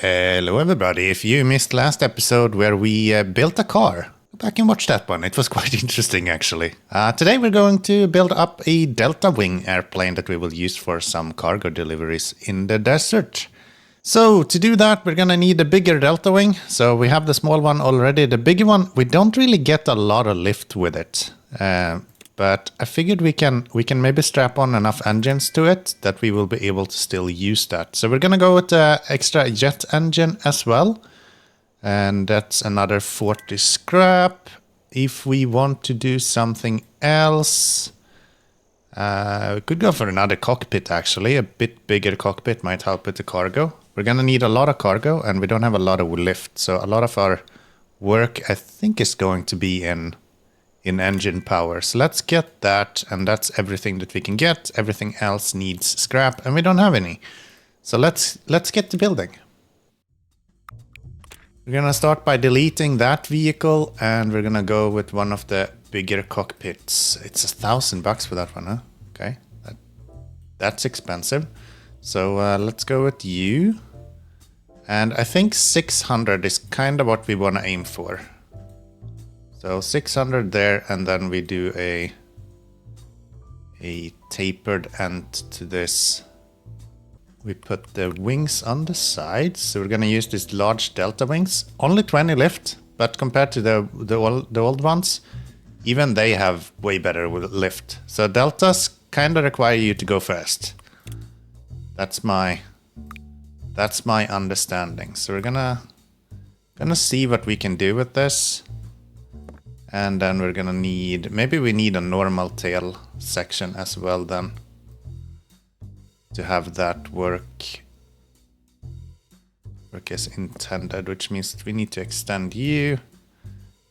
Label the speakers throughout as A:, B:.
A: Hello everybody, if you missed last episode where we built a car, go back and watch that one, it was quite interesting actually. Today we're going to build up a Delta Wing airplane that we will use for some cargo deliveries in the desert. So to do that we're gonna need a bigger Delta Wing, so we have the small one already. The bigger one, we don't really get a lot of lift with it. But I figured we can maybe strap on enough engines to it that we will be able to still use that. So we're gonna go with the extra jet engine as well. And that's another 40 scrap. If we want to do something else, we could go for another cockpit actually. A bit bigger cockpit might help with the cargo. We're gonna need a lot of cargo and we don't have a lot of lift. So a lot of our work I think is going to be in engine power. So let's get that, and that's everything that we can get. Everything else needs scrap and we don't have any. So let's get to building. We're gonna start by deleting that vehicle and we're gonna go with one of the bigger cockpits. It's $1,000 for that one, huh? Okay, that's expensive. So let's go with you. And I think 600 is kind of what we want to aim for. So 600 there, and then we do a tapered end to this. We put the wings on the sides, so we're gonna use these large Delta wings. Only 20 lift, but compared to the old ones, even they have way better lift. So Deltas kind of require you to go fast. That's my understanding. So we're gonna see what we can do with this. And then we're gonna need, maybe we need a normal tail section as well then to have that work as intended, which means that we need to extend you.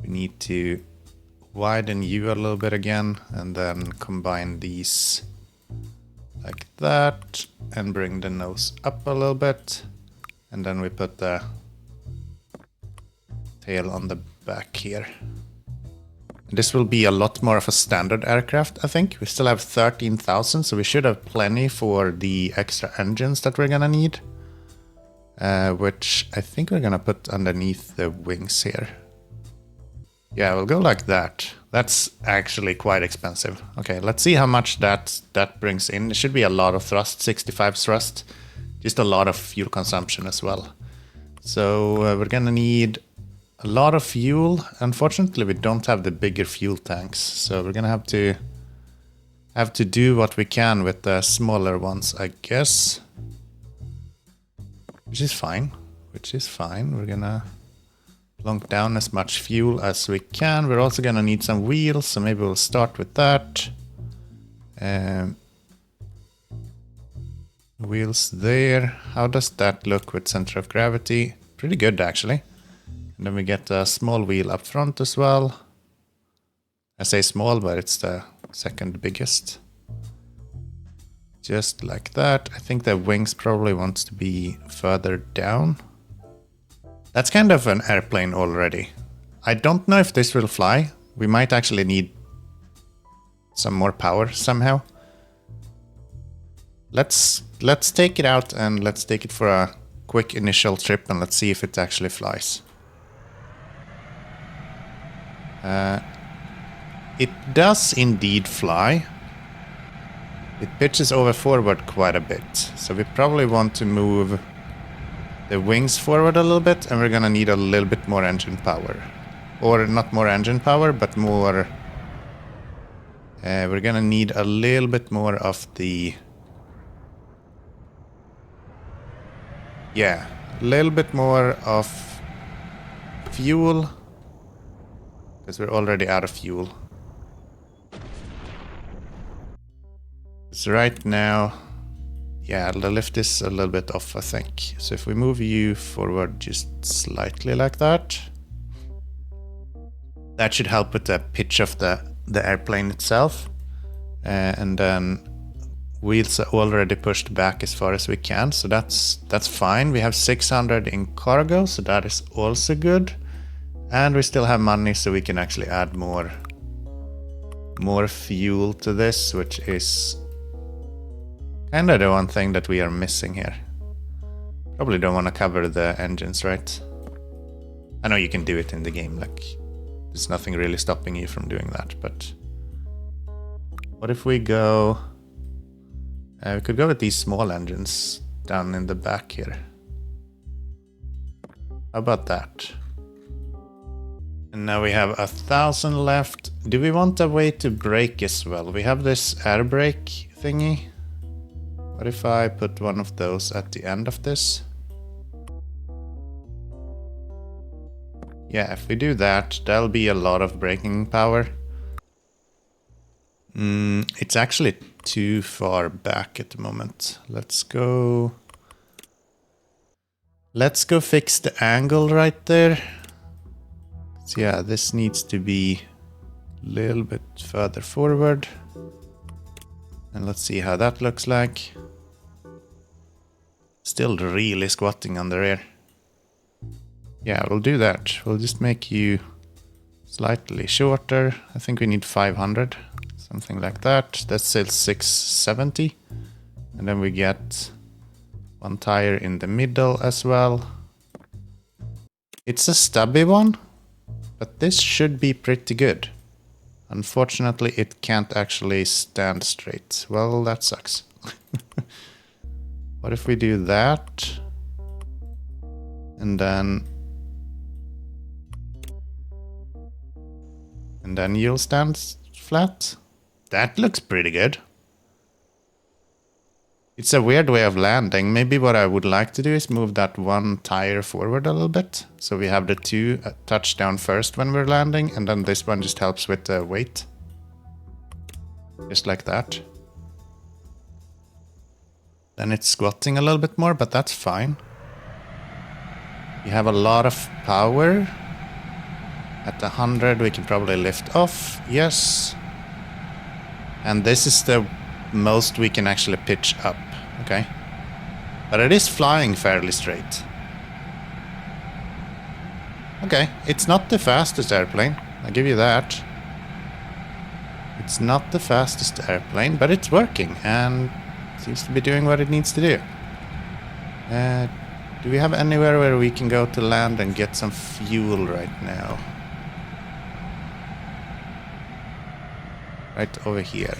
A: We need to widen you a little bit again and then combine these like that and bring the nose up a little bit. And then we put the tail on the back here. This will be a lot more of a standard aircraft, I think. We still have 13,000, so we should have plenty for the extra engines that we're gonna need. Which I think we're gonna put underneath the wings here. Yeah, we'll go like that. That's actually quite expensive. Okay, let's see how much that brings in. It should be a lot of thrust, 65 thrust. Just a lot of fuel consumption as well. So we're gonna need a lot of fuel. Unfortunately, we don't have the bigger fuel tanks, so we're gonna have to do what we can with the smaller ones, I guess. Which is fine. We're gonna plunk down as much fuel as we can. We're also gonna need some wheels, so maybe we'll start with that. Wheels there. How does that look with center of gravity? Pretty good, actually. And then we get a small wheel up front as well. I say small, but it's the second biggest. Just like that. I think the wings probably wants to be further down. That's kind of an airplane already. I don't know if this will fly. We might actually need some more power somehow. Let's take it out and let's take it for a quick initial trip and let's see if it actually flies. It does indeed fly. It pitches over forward quite a bit, so we probably want to move the wings forward a little bit, and we're gonna need a little bit more engine power. Or not more engine power, but more... we're gonna need a little bit more of the... Yeah, a little bit more of fuel. Because we're already out of fuel. So right now, yeah, the lift is a little bit off, I think. So if we move you forward just slightly like that, that should help with the pitch of the airplane itself. And then wheels are already pushed back as far as we can, so that's fine. We have 600 in cargo, so that is also good. And we still have money, so we can actually add more fuel to this, which is kind of the one thing that we are missing here. Probably don't want to cover the engines, right? I know you can do it in the game, like there's nothing really stopping you from doing that, but what if we go... we could go with these small engines down in the back here. How about that? And now we have 1,000 left. Do we want a way to brake as well? We have this air brake thingy. What if I put one of those at the end of this? Yeah, if we do that, there'll be a lot of braking power. It's actually too far back at the moment. Let's go fix the angle right there. So yeah, this needs to be a little bit further forward. And let's see how that looks like. Still really squatting on the rear. Yeah, we'll do that. We'll just make you slightly shorter. I think we need 500, something like that. That's still 670. And then we get one tire in the middle as well. It's a stubby one, but this should be pretty good. Unfortunately, it can't actually stand straight. Well, that sucks. What if we do that? And then you'll stand flat? That looks pretty good. It's a weird way of landing. Maybe what I would like to do is move that one tire forward a little bit. So we have the two touch down first when we're landing, and then this one just helps with the weight. Just like that. Then it's squatting a little bit more, but that's fine. We have a lot of power. At 100 we can probably lift off, yes. And this is the most we can actually pitch up, okay? But it is flying fairly straight. Okay, it's not the fastest airplane, I'll give you that. It's not the fastest airplane, but it's working and seems to be doing what it needs to do. Do we have anywhere where we can go to land and get some fuel right now? Right over here.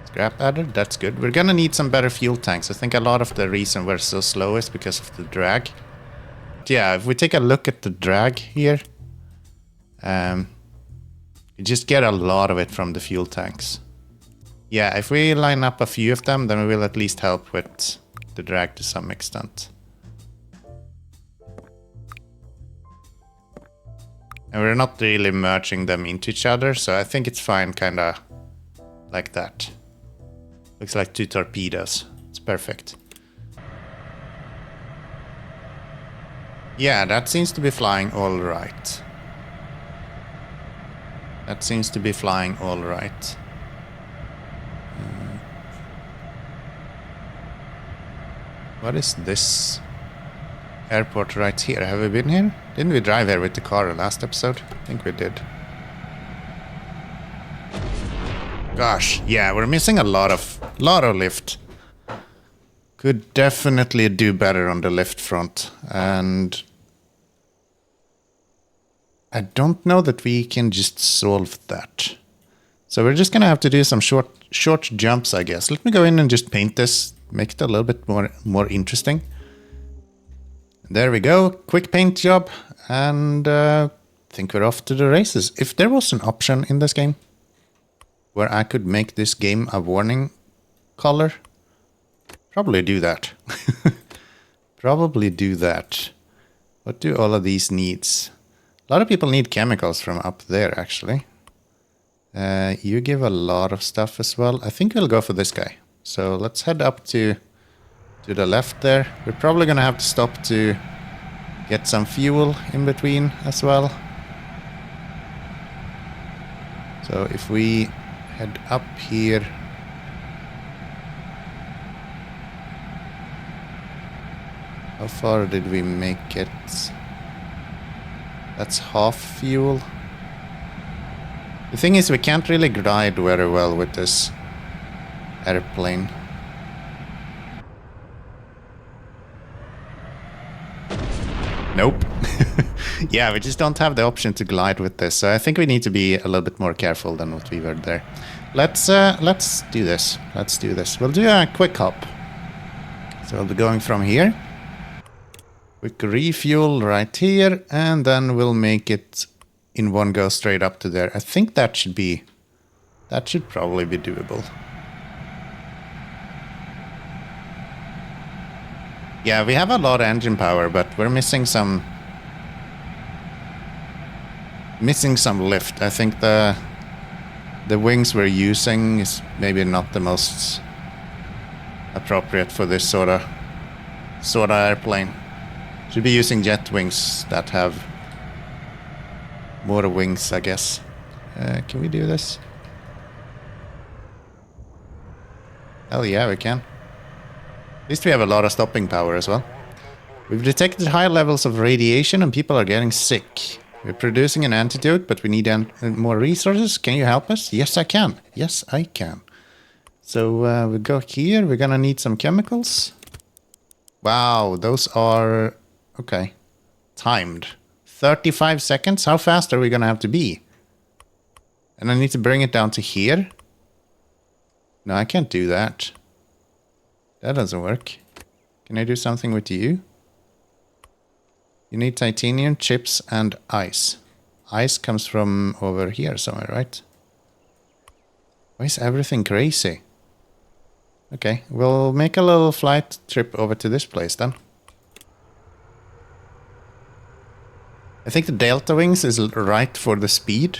A: Scrap adder, that's good. We're gonna need some better fuel tanks. I think a lot of the reason we're so slow is because of the drag. But yeah, if we take a look at the drag here, you just get a lot of it from the fuel tanks. Yeah, if we line up a few of them, then we will at least help with the drag to some extent. And we're not really merging them into each other, so I think it's fine kinda like that. Looks like two torpedoes. It's perfect. Yeah, that seems to be flying all right. That seems to be flying all right. What is this airport right here? Have we been here? Didn't we drive here with the car last episode? I think we did. Gosh, yeah, we're missing a lot of lift. Could definitely do better on the lift front, and I don't know that we can just solve that. So we're just gonna have to do some short jumps, I guess. Let me go in and just paint this, make it a little bit more interesting. There we go, quick paint job, and I think we're off to the races. If there was an option in this game where I could make this game a warning color, probably do that. Probably do that. What do all of these needs? A lot of people need chemicals from up there, actually. You give a lot of stuff as well. I think we'll go for this guy. So let's head up to the left there. We're probably gonna have to stop to get some fuel in between as well. So if we head up here, how far did we make it? That's half fuel. The thing is, we can't really glide very well with this airplane. Nope. Yeah, we just don't have the option to glide with this, so I think we need to be a little bit more careful than what we were there. Let's do this. Let's do this. We'll do a quick hop. So we'll be going from here. Quick refuel right here, and then we'll make it in one go straight up to there. I think that should probably be doable. Yeah, we have a lot of engine power, but we're missing some lift. I think the wings we're using is maybe not the most appropriate for this sort of airplane. Should be using jet wings that have more wings, I guess. Can we do this? Hell yeah, we can. At least we have a lot of stopping power as well. We've detected high levels of radiation and people are getting sick. We're producing an antidote, but we need more resources. Can you help us? Yes, I can. Yes, I can. So we go here. We're gonna need some chemicals. Wow, those are... okay. Timed. 35 seconds? How fast are we gonna have to be? And I need to bring it down to here? No, I can't do that. That doesn't work. Can I do something with you? You need titanium, chips, and ice. Ice comes from over here somewhere, right? Why is everything crazy? Okay, we'll make a little flight trip over to this place then. I think the Delta Wings is right for the speed.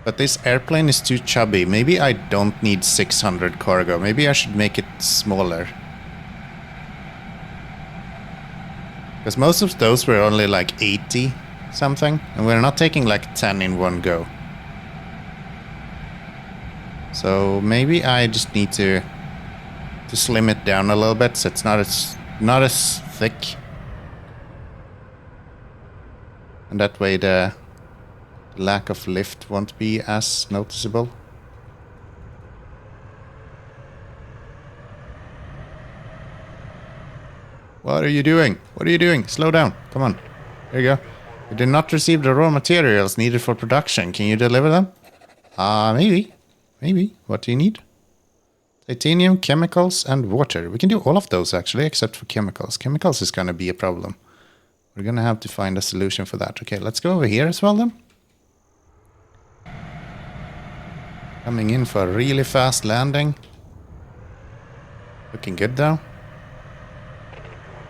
A: But this airplane is too chubby. Maybe I don't need 600 cargo. Maybe I should make it smaller. Because most of those were only like 80 something. And we're not taking like 10 in one go. So maybe I just need to slim it down a little bit so it's not as thick. And that way the lack of lift won't be as noticeable. What are you doing? What are you doing? Slow down. Come on. There you go. You did not receive the raw materials needed for production. Can you deliver them? Maybe. Maybe. What do you need? Titanium, chemicals, and water. We can do all of those actually, except for chemicals. Chemicals is going to be a problem. We're going to have to find a solution for that. Okay, let's go over here as well then. Coming in for a really fast landing. Looking good though.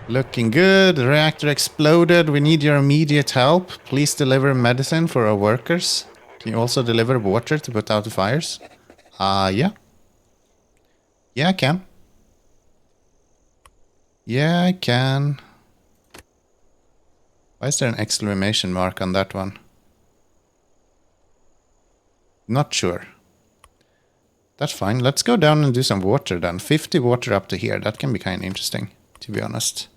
A: Looking good. The reactor exploded. We need your immediate help. Please deliver medicine for our workers. Can you also deliver water to put out the fires? Yeah. Yeah, I can. Yeah, I can. Why is there an exclamation mark on that one? Not sure. That's fine. Let's go down and do some water then. 50 water up to here. That can be kind of interesting, to be honest.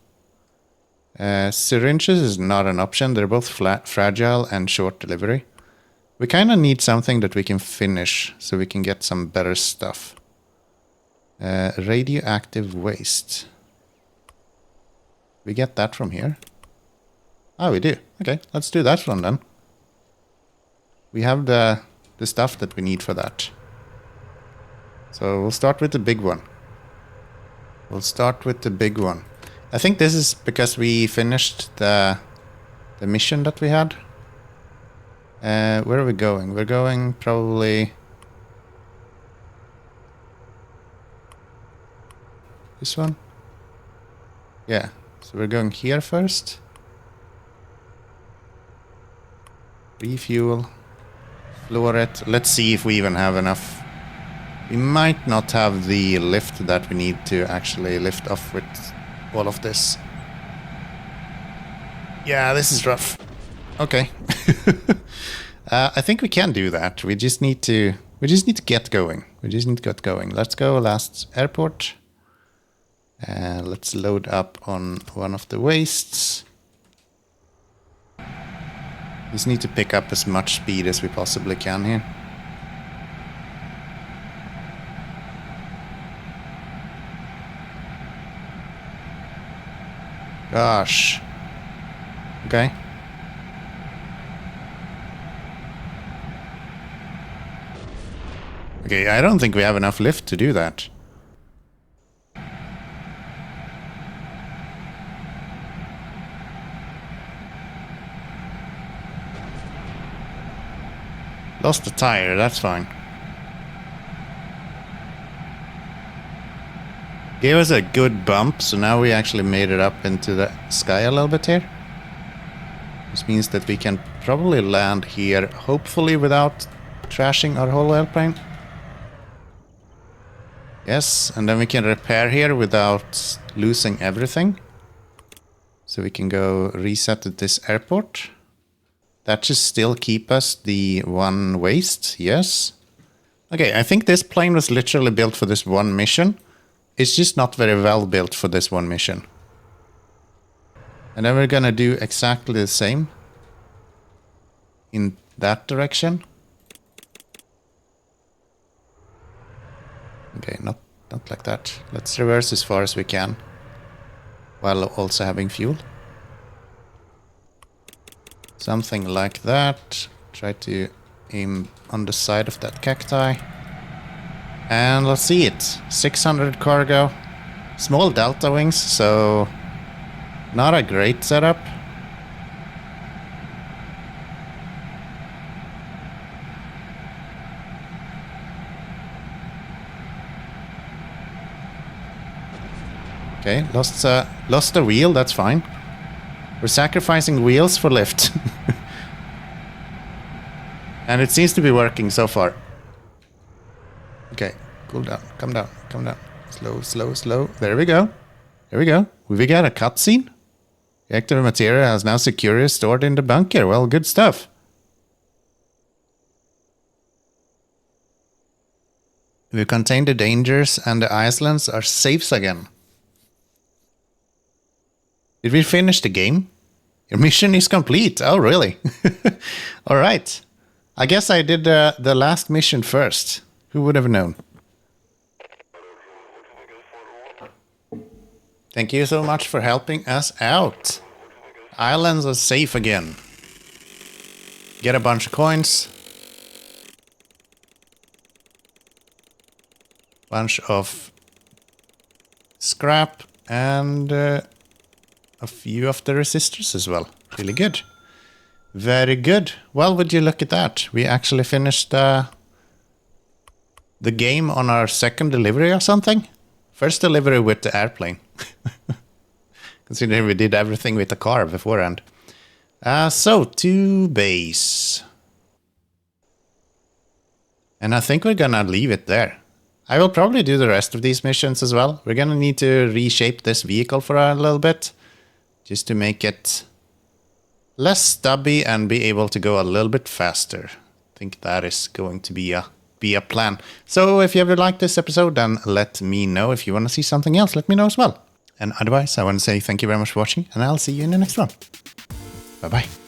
A: Syringes is not an option. They're both fragile and short delivery. We kind of need something that we can finish so we can get some better stuff. Radioactive waste. We get that from here. Ah, we do. Okay, let's do that one then. We have the stuff that we need for that. So we'll start with the big one. We'll start with the big one. I think this is because we finished the mission that we had. Where are we going? We're going probably... this one? Yeah, so we're going here first. Refuel. Floor it. Let's see if we even have enough. We might not have the lift that we need to actually lift off with all of this. Yeah, this is rough. Okay. I think we can do that. We just need to get going. Let's go last airport. Let's load up on one of the wastes. Just need to pick up as much speed as we possibly can here. Gosh. Okay. Okay, I don't think we have enough lift to do that. Lost the tire, that's fine. Gave us a good bump, so now we actually made it up into the sky a little bit here. This means that we can probably land here, hopefully without trashing our whole airplane. Yes, and then we can repair here without losing everything. So we can go reset at this airport. That should still keep us the one waste, yes. Okay, I think this plane was literally built for this one mission. It's just not very well built for this one mission. And then we're gonna do exactly the same in that direction. Okay, not like that. Let's reverse as far as we can while also having fuel. Something like that. Try to aim on the side of that cacti. And let's see it. 600 cargo. Small delta wings, so not a great setup. Okay, lost a wheel, that's fine. We're sacrificing wheels for lift. And it seems to be working so far. Okay, cool down, come down, come down. Slow, slow, slow. There we go. There we go. We got a cutscene. Reactor material has now securely stored in the bunker. Well, good stuff. We contain the dangers and the islands are safe again. Did we finish the game? Your mission is complete. Oh, really? All right. I guess I did the last mission first. Who would have known? Thank you so much for helping us out. Islands are safe again. Get a bunch of coins. Bunch of scrap and a few of the resistors as well. Really good. Very good. Well, would you look at that? We actually finished the game on our second delivery or something. First delivery with the airplane. Considering we did everything with the car beforehand. So, to base. And I think we're gonna leave it there. I will probably do the rest of these missions as well. We're gonna need to reshape this vehicle for a little bit. Just to make it less stubby and be able to go a little bit faster. I think that is going to be a plan. So if you ever liked this episode, then let me know. If you want to see something else, let me know as well. And otherwise, I want to say thank you very much for watching, and I'll see you in the next one. Bye-bye.